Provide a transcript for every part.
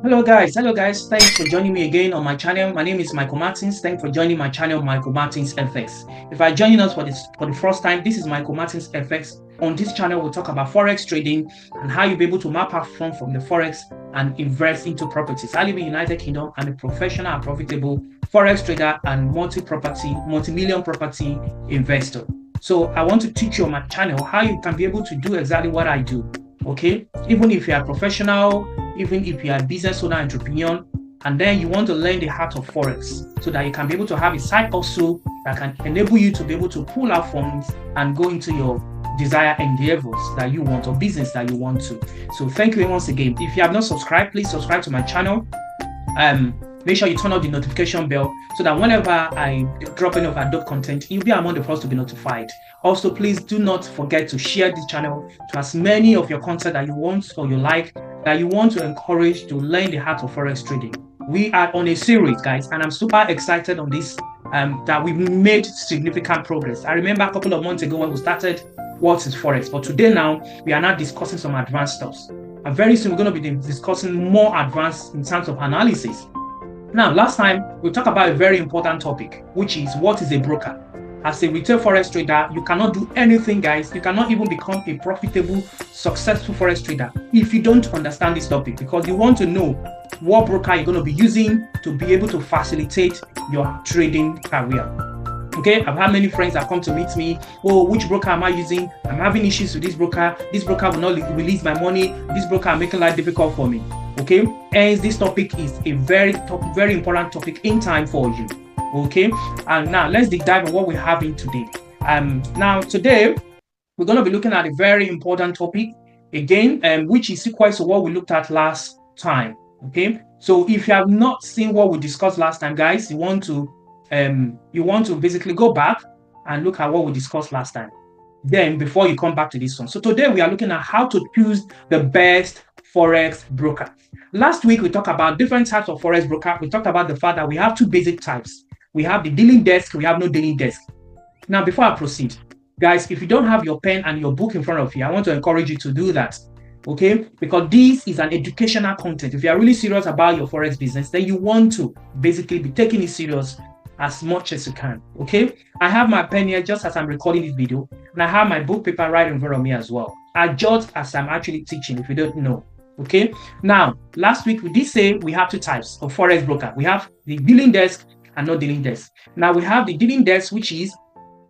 Hello guys, thanks for joining me again on my channel. My name is Michael Martins. Thanks for joining my channel, Michael Martins FX. If you're joining us for the first time, this is Michael Martins FX. On this channel, we'll talk about Forex trading and how you'll be able to map out from the Forex and invest into properties. I live in United Kingdom. I'm a professional and profitable Forex trader and multi-million property investor. So I want to teach you on my channel how you can be able to do exactly what I do. Okay, even if you are professional, even if you are a business owner, entrepreneur, and then you want to learn the art of Forex so that you can be able to have a side hustle that can enable you to be able to pull out funds and go into your desired endeavors that you want or business that you want to. So thank you once again. If you have not subscribed, please subscribe to my channel. Make sure you turn on the notification bell so that whenever I drop any of our dope content, you'll be among the first to be notified. Also, please do not forget to share this channel to as many of your content that you want or you like, that you want to encourage to learn the art of Forex trading. We are on a series, guys, and I'm super excited on this, that we've made significant progress. I remember a couple of months ago when we started what is Forex, but today now, we are now discussing some advanced stuff. And very soon, we're going to be discussing more advanced in terms of analysis. Now, last time, we talked about a very important topic, which is what is a broker. As a retail Forex trader, you cannot do anything, guys. You cannot even become a profitable, successful Forex trader if you don't understand this topic, because you want to know what broker you're going to be using to be able to facilitate your trading career. Okay, I've had many friends that come to meet me. Oh, which broker am I using? I'm having issues with this broker. This broker will not release my money. This broker is making life difficult for me. Okay, and this topic is a very important topic in time for you. Okay, and now let's dig dive on what we're having today. Now today we're going to be looking at a very important topic again, which is equal to what we looked at last time. Okay, so if you have not seen what we discussed last time, guys, you want to basically go back and look at what we discussed last time. Then before you come back to this one. So today we are looking at how to choose the best Forex broker. Last week we talked about different types of Forex broker. We talked about the fact that we have two basic types. We have the dealing desk, we have no dealing desk. Now, before I proceed, guys, if you don't have your pen and your book in front of you, I want to encourage you to do that. Okay, because this is an educational content. If you are really serious about your Forex business, then you want to basically be taking it serious as much as you can. Okay, I have my pen here just as I'm recording this video, and I have my book paper right in front of me as well. I jot as I'm actually teaching, if you don't know. Okay, now last week we did say we have two types of Forex broker. We have the dealing desk and no dealing desk. Now we have the dealing desk, which is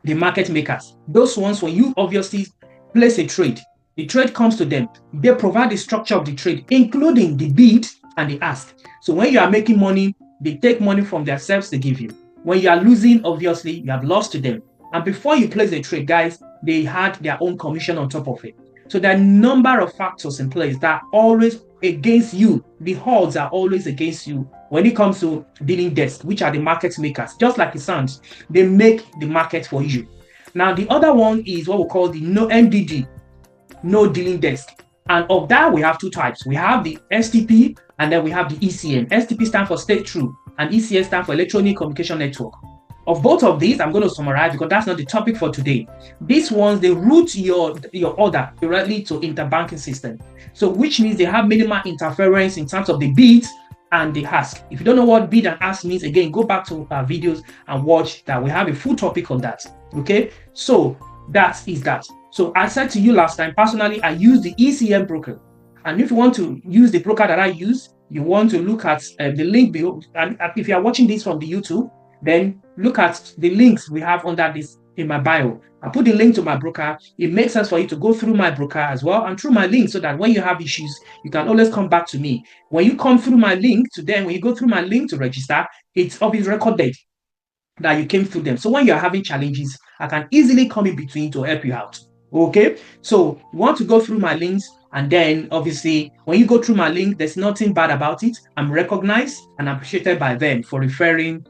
the market makers. Those ones, when you obviously place a trade, the trade comes to them. They provide the structure of the trade, including the bid and the ask. So when you are making money, they take money from themselves to give you. When you are losing, obviously, you have lost to them. And before you place the trade, guys, they had their own commission on top of it. So there are a number of factors in place that are always against you. The odds are always against you when it comes to dealing desk, which are the market makers. Just like it sounds, they make the market for you. Now, the other one is what we call the no NDD, no dealing desk. And of that, we have two types. We have the STP and then we have the ECN. STP stands for State True and ECN stands for Electronic Communication Network. Of both of these, I'm going to summarize because that's not the topic for today. These ones, they route your order directly to interbanking system. So which means they have minimal interference in terms of the bids and the ask. If you don't know what bid and ask means, again, go back to our videos and watch that. We have a full topic on that. Okay, so that is that. So I said to you last time, personally, I use the ECM broker. And if you want to use the broker that I use, you want to look at the link below. And if you are watching this from the YouTube, then look at the links we have under this in my bio. I put the link to my broker. It makes sense for you to go through my broker as well and through my link so that when you have issues, you can always come back to me. When you come through my link to them, when you go through my link to register, it's obviously recorded that you came through them. So when you're having challenges, I can easily come in between to help you out. Okay, so you want to go through my links, and then obviously when you go through my link, there's nothing bad about it. I'm recognized and appreciated by them for referring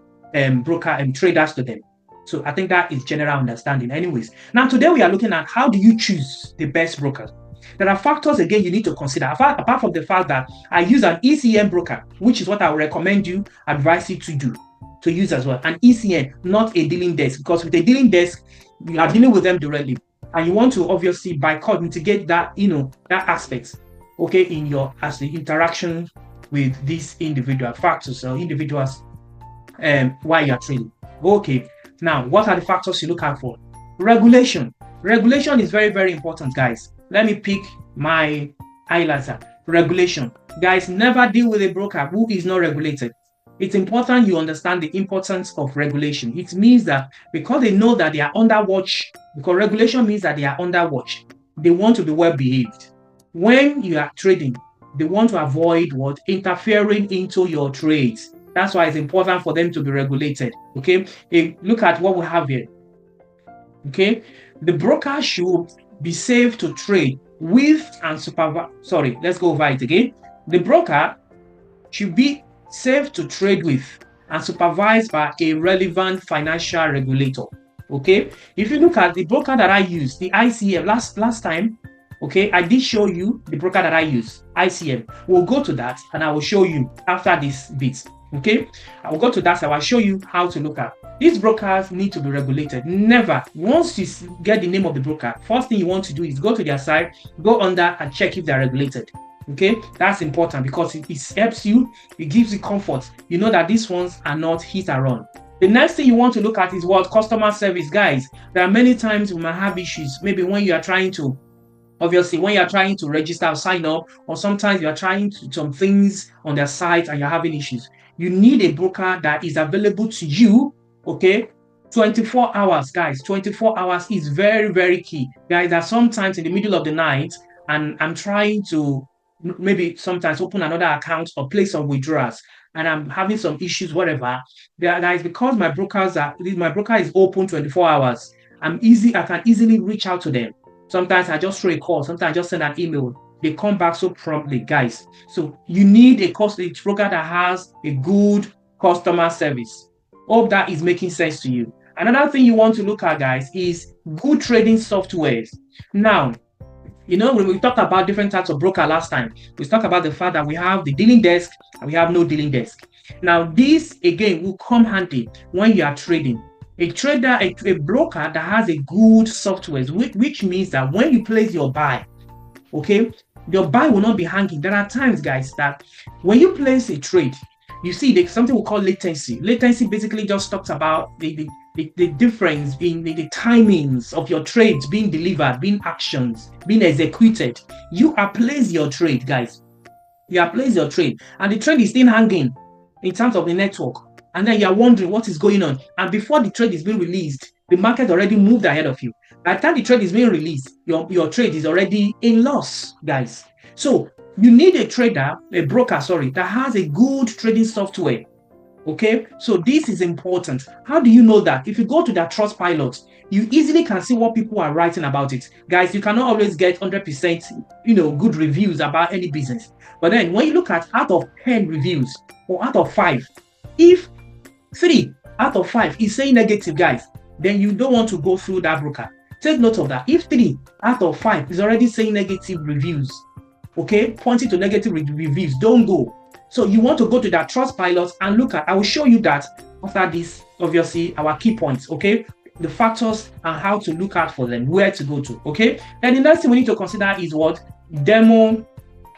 broker and traders to them. So I think that is general understanding. Anyways, now today we are looking at how do you choose the best broker. There are factors again you need to consider apart from the fact that I use an ECM broker, which is what I would recommend you, advise you to use as well. An ECN, not a dealing desk, because with a dealing desk, you are dealing with them directly. And you want to obviously mitigate that, that aspect, okay, in your as the interaction with these individual factors or individuals while you're trading. Okay, now what are the factors you look out for? Regulation. Regulation is very, very important, guys. Let me pick my highlighter. Regulation. Guys, never deal with a broker who is not regulated. It's important you understand the importance of regulation. It means that because they know that they are under watch, because regulation means that they are under watch, they want to be well behaved. When you are trading, they want to avoid what? Interfering into your trades. That's why it's important for them to be regulated. Okay, look at what we have here. Okay, the broker should be safe to trade with and supervise. Sorry, let's go over it again. The broker should be safe to trade with and supervised by a relevant financial regulator. Okay, if you look at the broker that I use, the ICM, last time, okay, I did show you the broker that I use, ICM. We'll go to that and I will show you after this bit. Okay, I will go to that, so I will show you how to look at. These brokers need to be regulated. Never, once you get the name of the broker, first thing you want to do is go to their site, go under and check if they're regulated. Okay, that's important because it helps you, it gives you comfort. You know that these ones are not hit and run. The next thing you want to look at is what? Customer service. Guys, there are many times we might have issues. Maybe when you are trying to, obviously, when you are trying to register or sign up, or sometimes you are trying to some things on their site and you're having issues. You need a broker that is available to you, okay? 24 hours, guys. 24 hours is very, very key. Guys, there are sometimes in the middle of the night and I'm trying to maybe sometimes open another account or place some withdrawals and I'm having some issues, whatever. Guys, because my broker is open 24 hours, I can easily reach out to them. Sometimes I just throw a call, sometimes I just send an email. They come back so promptly, guys. So you need a broker that has a good customer service. Hope that is making sense to you. Another thing you want to look at, guys, is good trading softwares. Now, you know, when we talked about different types of broker last time, we talked about the fact that we have the dealing desk and we have no dealing desk. Now, this again will come handy when you are trading. A trader, a broker that has a good software, which means that when you place your buy, okay, your buy will not be hanging. There are times, guys, that when you place a trade, you see there's something we call latency. Latency basically just talks about the difference in the timings of your trades being delivered, being actions, being executed. You are placed your trade, guys. You are placed your trade, and the trade is still hanging in terms of the network. And then you are wondering what is going on. And before the trade is being released, the market already moved ahead of you. By the time the trade is being released, your trade is already in loss, guys. So you need a broker, that has a good trading software. Okay, so this is important. How do you know that? If you go to that Trustpilot, you easily can see what people are writing about it. Guys, you cannot always get 100% good reviews about any business. But then when you look at out of 10 reviews or out of 5, if 3 out of 5 is saying negative, guys, then you don't want to go through that broker. Take note of that. If 3 out of 5 is already saying negative reviews, okay, pointing to negative reviews, don't go. So you want to go to that Trustpilot and look at, I will show you that after this, obviously, our key points, okay? The factors and how to look out for them, where to go to, okay? Then the next thing we need to consider is what? Demo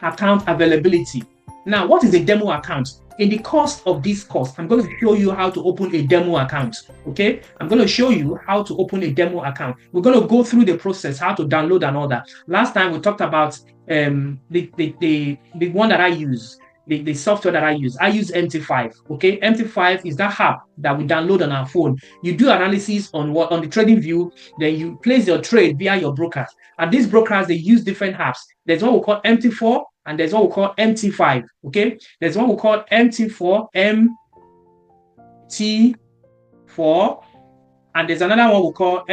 account availability. Now, what is a demo account? In the course of this course, I'm going to show you how to open a demo account, okay? I'm going to show you how to open a demo account. We're going to go through the process, how to download and all that. Last time we talked about the one that I use, the software that I use MT5, okay? MT5 is that app that we download on our phone. You do analysis on the trading view, then you place your trade via your brokers. And these brokers, they use different apps. There's what we call MT4 and there's what we call MT5, okay? There's what we call MT4, MT4, and there's another one we call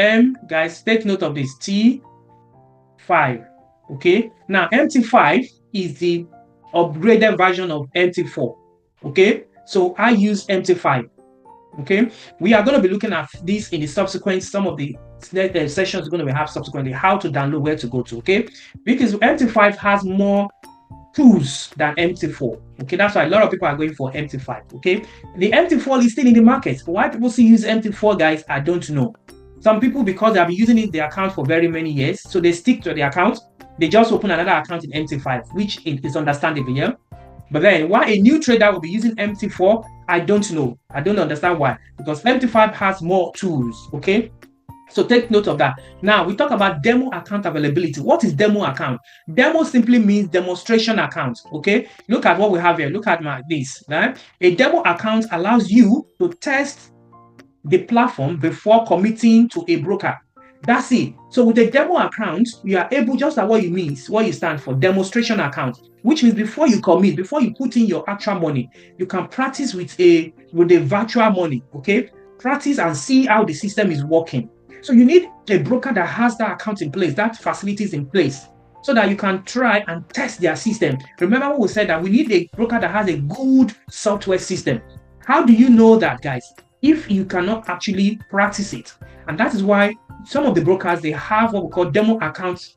guys, take note of this, T5, okay? Now, MT5 is the upgraded version of MT4, okay? So I use MT5, okay? We are going to be looking at this in the subsequent, some of the sessions we're going to have subsequently, how to download, where to go to, okay? Because MT5 has more tools than MT4, okay? That's why a lot of people are going for MT5, okay? The MT4 is still in the market. Why people still use MT4, guys, I don't know. Some people, because they have been using their account for very many years, so they stick to the account. They just open another account in MT5, which is understandable, yeah? But then why a new trader will be using MT4, I don't know. I don't understand why. Because MT5 has more tools, okay? So take note of that. Now we talk about demo account availability. What is demo account? Demo simply means demonstration account. Okay, look at what we have here. Look at this. Right? A demo account allows you to test the platform before committing to a broker. That's it. So with a demo account, you are able, just like what you mean, what you stand for, demonstration account, which means before you commit, before you put in your actual money, you can practice with a virtual money. Okay, practice and see how the system is working. So you need a broker that has that account in place, that facilities in place, so that you can try and test their system. Remember what we said, that we need a broker that has a good software system. How do you know that, guys? If you cannot actually practice it. And that is why some of the brokers, they have what we call demo accounts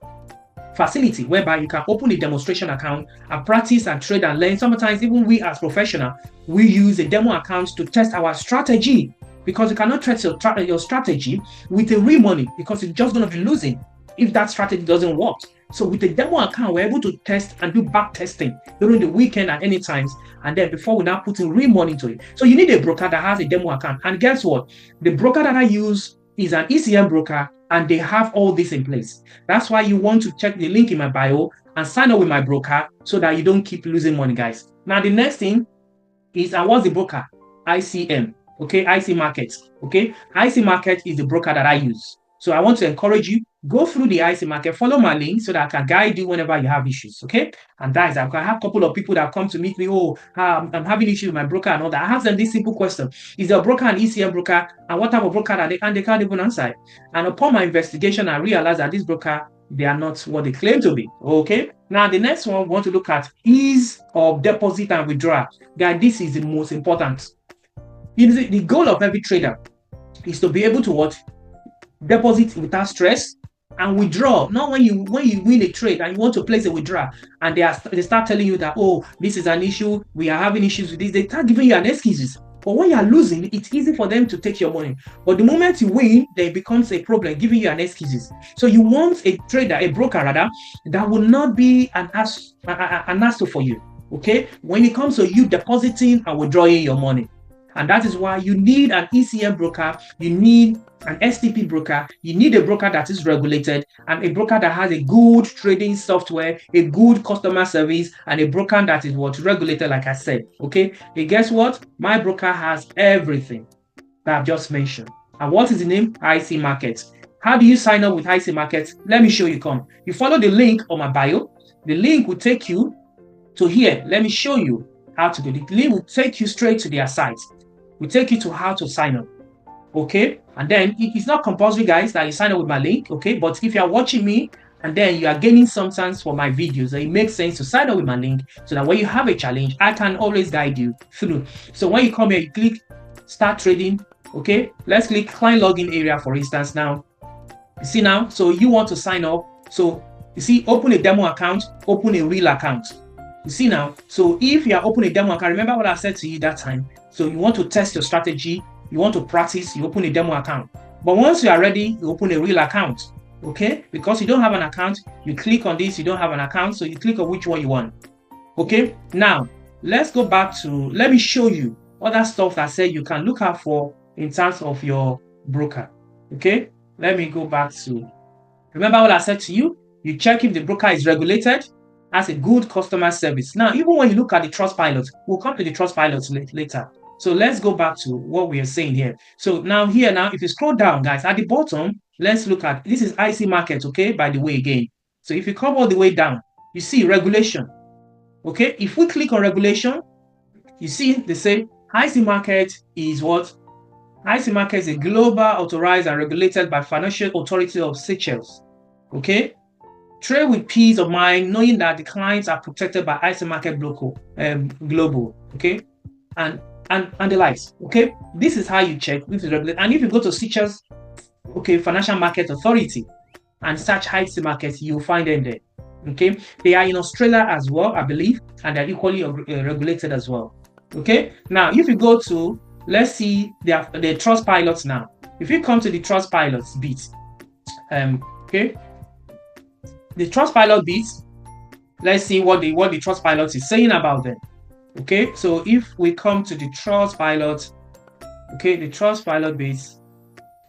facility, whereby you can open a demonstration account and practice and trade and learn. Sometimes even we as professionals, we use a demo account to test our strategy, because you cannot test your strategy with a real money, because you're just going to be losing if that strategy doesn't work. So with a demo account, we're able to test and do back testing during the weekend at any times, and then before we now put in real money into it. So you need a broker that has a demo account. And guess what? The broker that I use is an ECM broker, and they have all this in place. That's why you want to check the link in my bio and sign up with my broker, so that you don't keep losing money, guys. Now the next thing is, and what's the broker? ICM. Okay, IC Market. Okay, IC Market is the broker that I use. So I want to encourage you, go through the IC Market, follow my link so that I can guide you whenever you have issues. Okay, and that is, I have a couple of people that come to meet me. Oh, I'm having issues with my broker and all that. I ask them this simple question: is your broker an ECM broker? And what type of broker are they? And they can't even answer it. And upon my investigation, I realized that this broker, they are not what they claim to be. Okay, now the next one we want to look at ease of deposit and withdrawal. Guys, this is the most important. The goal of every trader is to be able to what? Deposit without stress and withdraw. Not when you win a trade and you want to place a withdrawal, and they start telling you that, oh, this is an issue, we are having issues with this. They start giving you an excuses. But when you are losing, it's easy for them to take your money. But the moment you win, then it becomes a problem, giving you an excuses. So you want a trader, a broker rather, that will not be an hassle for you. Okay, when it comes to you depositing and withdrawing your money. And that is why you need an ECM broker, you need an STP broker, you need a broker that is regulated, and a broker that has a good trading software, a good customer service, and a broker that is what? Regulated, like I said. Okay, and guess what? My broker has everything that I've just mentioned. And what is the name? IC Market. How do you sign up with IC Market? Let me show you. Come. You follow the link on my bio. The link will take you to here. Let me show you how to do it. The link will take you straight to their site. We take you to how to sign up. Okay, and then it's not compulsory, guys, that you sign up with my link. Okay, but if you are watching me and then you are gaining substance for my videos, it makes sense to sign up with my link, so that when you have a challenge, I can always guide you through. So when you come here, you click start trading. Okay, let's click client login area, for instance. Now you see, now so you want to sign up. So you see, open a demo account, open a real account. You see now, so if you are opening a demo account, remember what I said to you that time. So you want to test your strategy, you want to practice, you open a demo account. But once you are ready, you open a real account. Okay, because you don't have an account, you click on this, you don't have an account, so you click on which one you want. Okay, now let's go back to, let me show you other stuff that said you can look out for in terms of your broker. Okay, let me go back to, remember what I said to you, you check if the broker is regulated, has a good customer service. Now, even when you look at the Trustpilot, we'll come to the Trustpilot later. So let's go back to what we are saying here. So now here, now if you scroll down, guys, at the bottom, let's look at, this is IC Market, okay, by the way, again. So if you come all the way down, you see regulation. Okay, if we click on regulation, you see they say IC Market is what? IC Market is a global authorized and regulated by Financial Authority of Seychelles. Okay, trade with peace of mind, knowing that the clients are protected by IC Market global. Okay, and the likes. Okay, this is how you check if it's regulated. And if you go to Seychelles, okay, Financial Market Authority, and search IC Market, you'll find them there. Okay, they are in Australia as well, I believe, and they're equally regulated as well. Okay, now if you go to, let's see the Trustpilot now. If you come to the Trustpilot bit, okay, the Trustpilot bit, let's see what the Trustpilot is saying about them. Okay, so if we come to the Trust Pilot, okay, the Trust Pilot base,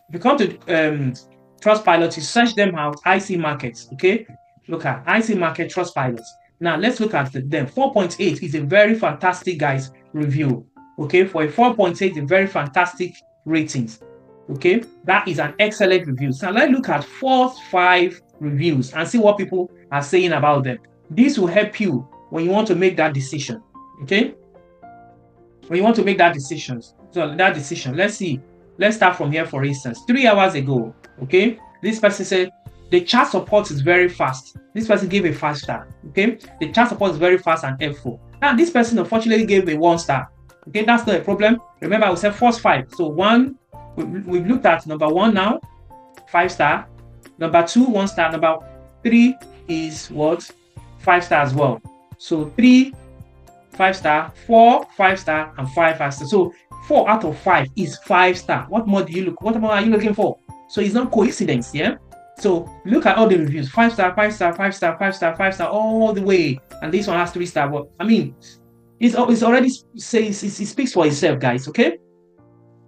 if you come to Trust Pilot, you search them out, IC markets. Okay, look at IC market Trust Pilots. Now let's look at them. 4.8 is a very fantastic, guys, review. Okay, for a 4.8, a very fantastic ratings. Okay, that is an excellent review. So let's look at 4-5 reviews and see what people are saying about them. This will help you when you want to make that decision. Okay, when you want to make that decision. So that decision, let's see. Let's start from here. For instance, 3 hours ago, okay, this person said the chart support is very fast. This person gave a 5-star. Okay, the chart support is very fast and helpful. Now this person unfortunately gave a 1-star. Okay, that's not a problem. Remember, I said first 5. So 1, we've looked at number 1 now, 5-star. Number 2, 1-star. Number 3 is what? 5-star as well. So 3, 5-star, 4, 5-star, and 5 5-star. So 4 out of 5 is 5-star. What more do you look? What more are you looking for? So it's not coincidence, yeah. So look at all the reviews: 5-star, 5-star, 5-star, 5-star, 5-star, all the way. And this one has 3-star. But I mean, it's already says it speaks for itself, guys. Okay.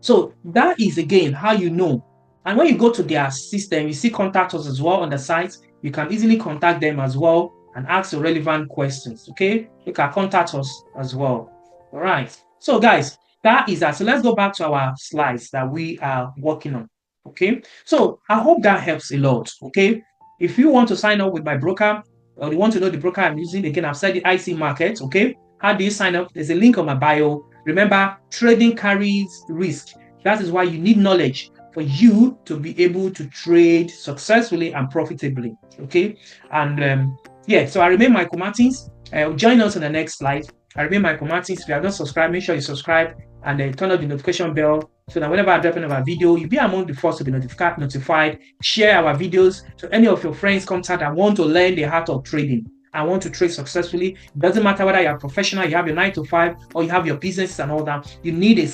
So that is again how you know. And when you go to their system, you see contact us as well on the site. You can easily contact them as well and ask the relevant questions. Okay, you can contact us as well. All right. So guys, that is that. So let's go back to our slides that we are working on. Okay. So I hope that helps a lot. Okay. If you want to sign up with my broker, or you want to know the broker I'm using, again, I've said the IC market. Okay. How do you sign up? There's a link on my bio. Remember, trading carries risk. That is why you need knowledge for you to be able to trade successfully and profitably. Okay. And yeah, so I remain Michael Martins. Join us on the next slide. I remain Michael Martins. If you have not subscribed, make sure you subscribe and turn on the notification bell so that whenever I drop another video, you'll be among the first to be notified. Share our videos to any of your friends, contact that want to learn the art of trading. I want to trade successfully. It doesn't matter whether you're a professional, you have your 9 to 5, or you have your business and all that. You need a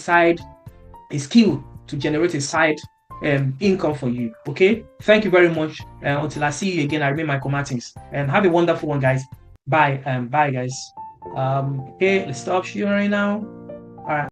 skill to generate a side income for you. Okay. Thank you very much. Until I see you again, I remain Michael Martins. And have a wonderful one, guys. Bye. Bye, guys. Okay. Let's stop sharing now. All right.